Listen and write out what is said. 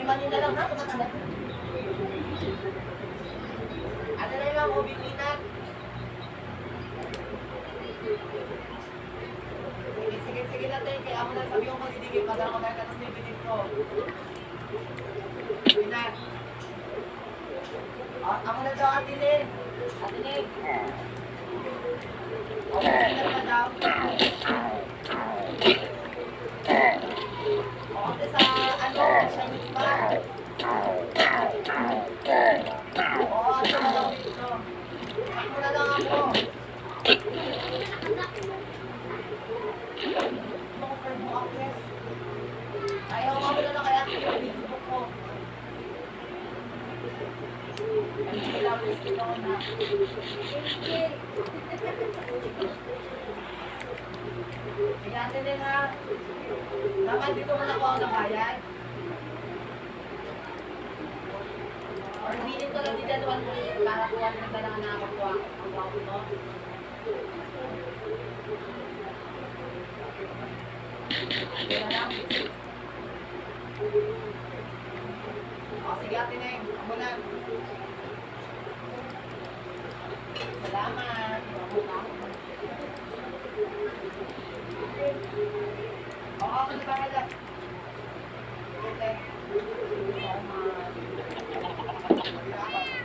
Mani na lang ha, tumatanda. Ano na lang, ubi minat. Sige natin, kaya ako na sabi yung magdidigil, pag ako na katas na yung binib ko. Minat. Ako na daw, Atilin. Atilin. Okay, minat na daw. Okay, sa ano, Chinese ba? Oo, ito na lang dito. Ako na lang ako. Offer mo actress. Ayaw nga mo na lang kaya yung Facebook ko. Hindi lang, gusto ko na. Sige din ha. Naman dito mo na po ako nabayad. Or bilhin ko lang dito 1 para kuha na kailangan na ako kuha. Ang bago mo. O, sige Ate Neng, ako na. Salamat. O, ako na bahala. Sige, Teng. Salamat.